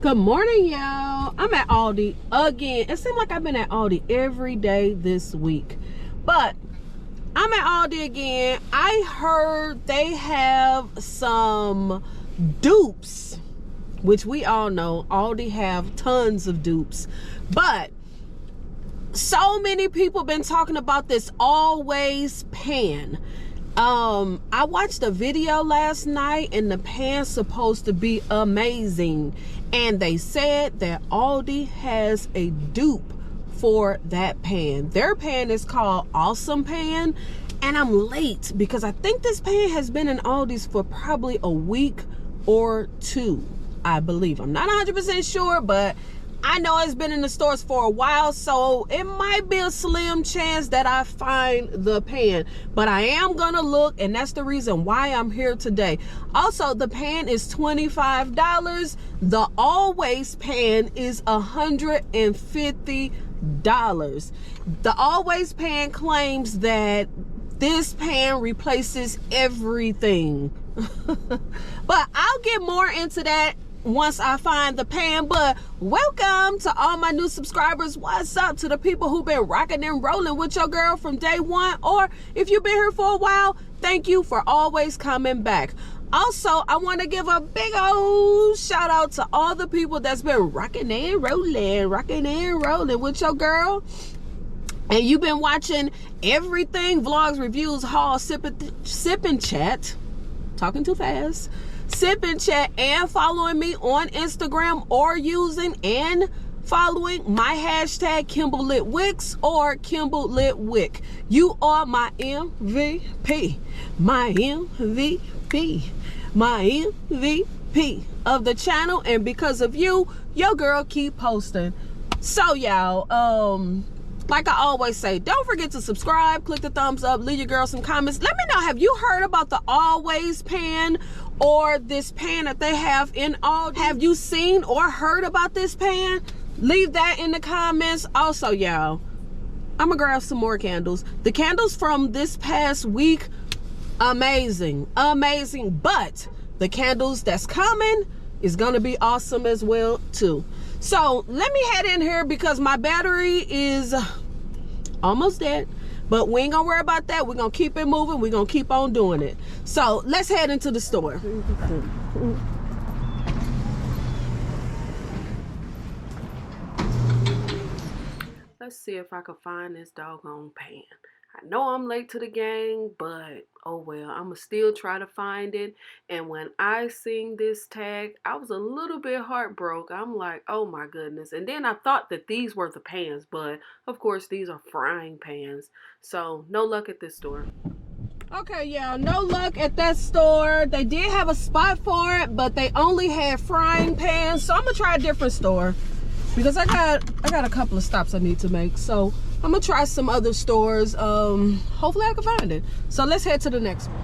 Good morning, y'all. I'm at Aldi again. It seems like I've been at Aldi every day this week, but I'm at Aldi again. I heard they have some dupes, which we all know Aldi have tons of dupes, but so many people been talking about this always pan. I watched a video last night and the pan's supposed to be amazing, and they said that Aldi has a dupe for that pan. Their pan is called Awesome Pan, and I'm late because I think this pan has been in Aldi's for probably a week or two, I believe. I'm not 100% sure, but I know it's been in the stores for a while, so it might be a slim chance that I find the pan, but I am gonna look, and that's the reason why I'm here today. Also, the pan is $25. The always pan is $150. The always pan claims that this pan replaces everything. But I'll get more into that once I find the pan. But welcome to all my new subscribers. What's up to the people who've been rocking and rolling with your girl from day one, or if you've been here for a while, thank you for always coming back. Also, I want to give a big old shout out to all the people that's been rocking and rolling with your girl, and you've been watching everything: vlogs, reviews, hauls, sip and chat, talking too fast, sip and chat, and following me on Instagram, or using and following my hashtag KimbleLitWicks or KimbleLitWick. You are my MVP, my MVP, my MVP of the channel, and because of you, your girl keep posting. So y'all, like I always say, don't forget to subscribe, click the thumbs up, leave your girl some comments. Let me know, have you heard about the always pan, or this pan that they have in Aldi? Have you seen or heard about this pan? Leave that in the comments. Also, y'all, I'm gonna grab some more candles. The candles from this past week, amazing, but the candles that's coming is gonna be awesome as well too. So let me head in here because my battery is almost dead, but we ain't gonna worry about that. We're gonna keep it moving. We're gonna keep on doing it. So let's head into the store. Let's see if I can find this doggone pan. I know I'm late to the gang, but oh well, I'ma still try to find it. And when I seen this tag, I was a little bit heartbroken. I'm like, oh my goodness. And then I thought that these were the pans, but of course these are frying pans. So no luck at this store. Okay, y'all, no luck at that store. They did have a spot for it, but they only had frying pans. So I'm gonna try a different store because I got a couple of stops I need to make. So I'm gonna try some other stores. Hopefully I can find it. So let's head to the next one.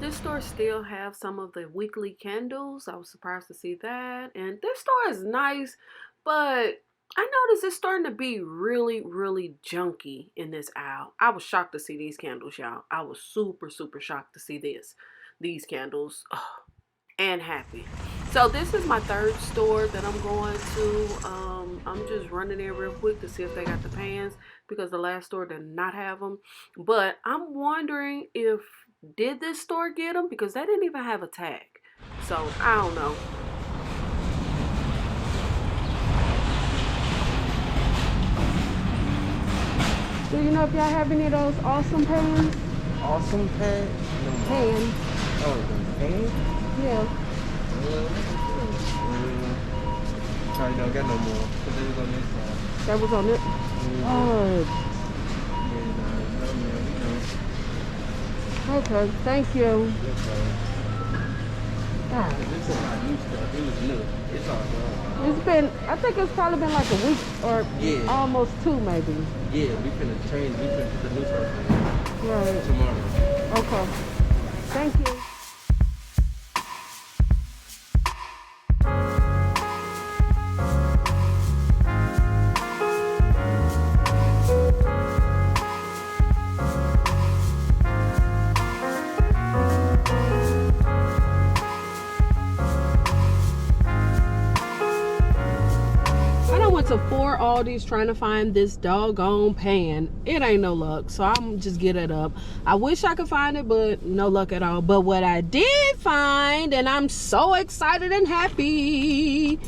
This store still have some of the weekly candles. I was surprised to see that. And this store is nice, but I noticed it's starting to be really junky in this aisle. I was shocked to see these candles, y'all. I was super shocked to see these candles. Oh, and happy. So this is my third store that I'm going to. I'm just running in real quick to see if they got the pans because the last store did not have them. But I'm wondering if did this store get them, because they didn't even have a tag. So I don't know. Do you know if y'all have any of those awesome pans? Awesome pan? Pan. Oh, the pan? Yeah. Probably don't got no more. Because they was on this side. That was on it? Oh. Okay, thank you. God. This is not new stuff. It was new. It's all gone. It's been, I think it's probably been like a week or almost two maybe. Yeah, we finna change. We finna put the new stuff in. Right. Tomorrow. Okay. Thank you. to 4 Aldis trying to find this doggone pan. It ain't no luck, so I'm just get it up. I wish I could find it, but no luck at all. But what I did find, and I'm so excited and happy,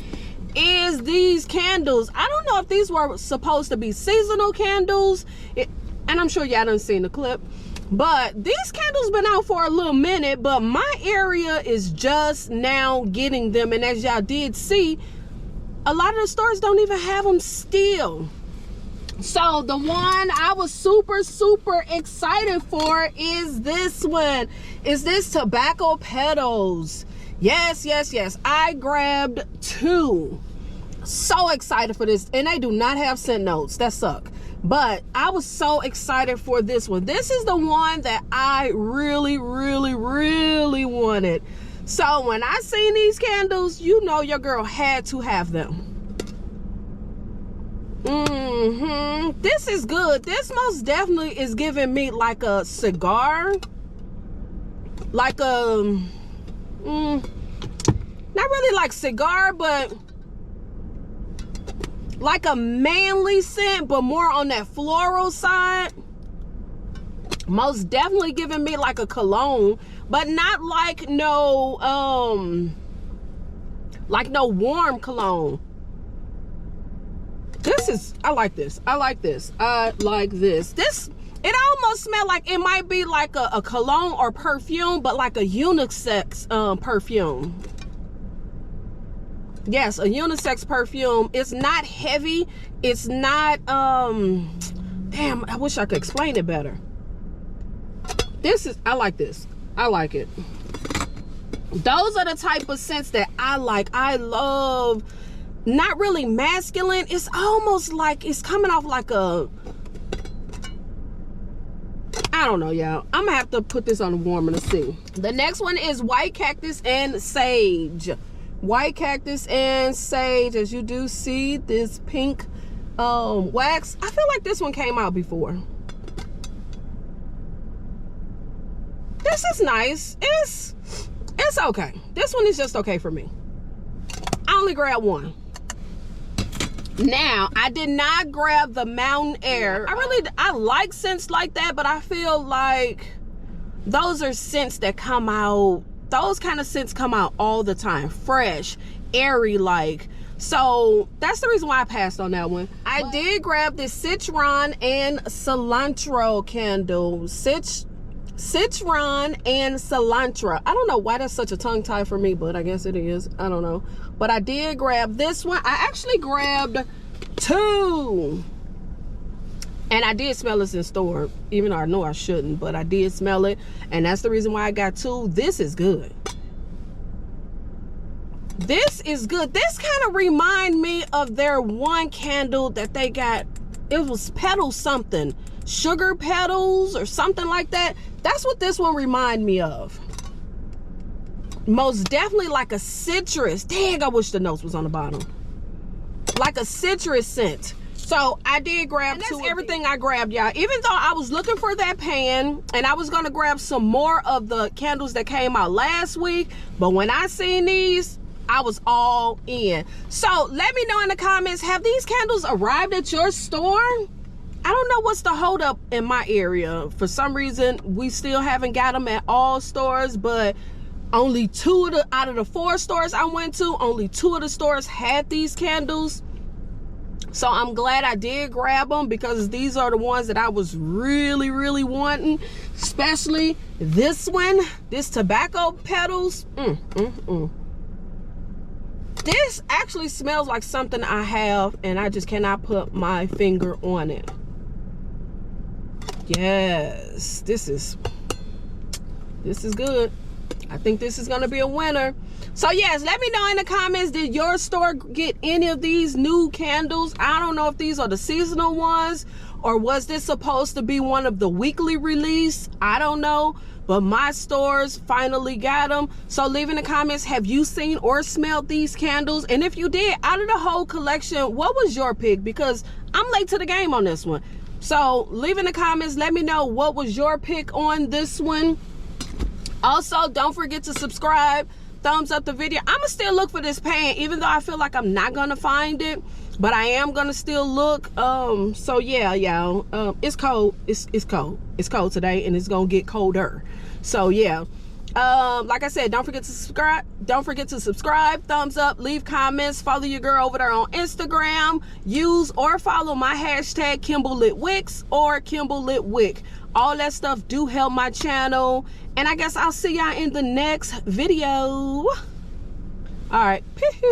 is these candles. I don't know if these were supposed to be seasonal candles, and I'm sure y'all done seen the clip, but these candles been out for a little minute, but my area is just now getting them. And as y'all did see, a lot of the stores don't even have them still. So the one I was super excited for is this one. Is this tobacco petals. Yes, I grabbed 2. So excited for this, and they do not have scent notes. That suck. But I was so excited for this one. This is the one that I really wanted. So when I seen these candles, you know your girl had to have them. This is good. This most definitely is giving me like a cigar, like a not really like cigar, but like a manly scent, but more on that floral side. Most definitely giving me like a cologne, but not like no warm cologne. This is, I like this. This, it almost smells like it might be like a cologne or perfume, but like a unisex perfume. Yes, a unisex perfume. It's not heavy. It's not, damn, I wish I could explain it better. This is, I like this. I like it. Those are the type of scents that I like. I love, not really masculine. It's almost like it's coming off like a, I don't know, y'all. I'm gonna have to put this on the warmer to see. The next one is white cactus and sage. White cactus and sage. As you do see this pink wax. I feel like this one came out before. This is nice. It's okay. This one is just okay for me. I only grabbed 1. Now, I did not grab the Mountain Air. I like scents like that, but I feel like those are scents that come out, those kind of scents come out all the time. Fresh, airy like. So that's the reason why I passed on that one. I did grab this citron and cilantro candle. Citron and cilantro. I don't know why that's such a tongue tie for me, but I guess it is. I don't know. But I did grab this one. I actually grabbed 2. And I did smell this in store, even though I know I shouldn't, but I did smell it. And that's the reason why I got 2. This is good. This is good. This kind of remind me of their one candle that they got. It was petal something. Sugar petals or something like that. That's what this one remind me of. Most definitely like a citrus. Dang, I wish the notes was on the bottom. Like a citrus scent. So I did grab 2. That's everything I grabbed, y'all. Even though I was looking for that pan and I was gonna grab some more of the candles that came out last week, but when I seen these, I was all in. So let me know in the comments, have these candles arrived at your store? I don't know what's the hold up in my area. For some reason, we still haven't got them at all stores, but only 2 out of the 4 stores I went to, only 2 of the stores had these candles. So I'm glad I did grab them, because these are the ones that I was really wanting, especially this one, this tobacco petals. This actually smells like something I have, and I just cannot put my finger on it. Yes, this is good. I think this is gonna be a winner. So yes, let me know in the comments, did your store get any of these new candles? I don't know if these are the seasonal ones, or was this supposed to be one of the weekly release? I don't know, but my stores finally got them. So leave in the comments, have you seen or smelled these candles? And if you did, out of the whole collection, what was your pick? Because I'm late to the game on this one. So leave in the comments, let me know what was your pick on this one. Also, don't forget to subscribe, thumbs up the video. I'ma still look for this pan, even though I feel like I'm not gonna find it, but I am gonna still look. So yeah, y'all, it's cold. It's cold. It's cold today, and it's gonna get colder. So yeah. Like I said, don't forget to subscribe. Don't forget to subscribe, thumbs up, leave comments, follow your girl over there on Instagram. Use or follow my hashtag KimbleLitWicks or KimbleLitWick. All that stuff do help my channel. And I guess I'll see y'all in the next video. All right, peace.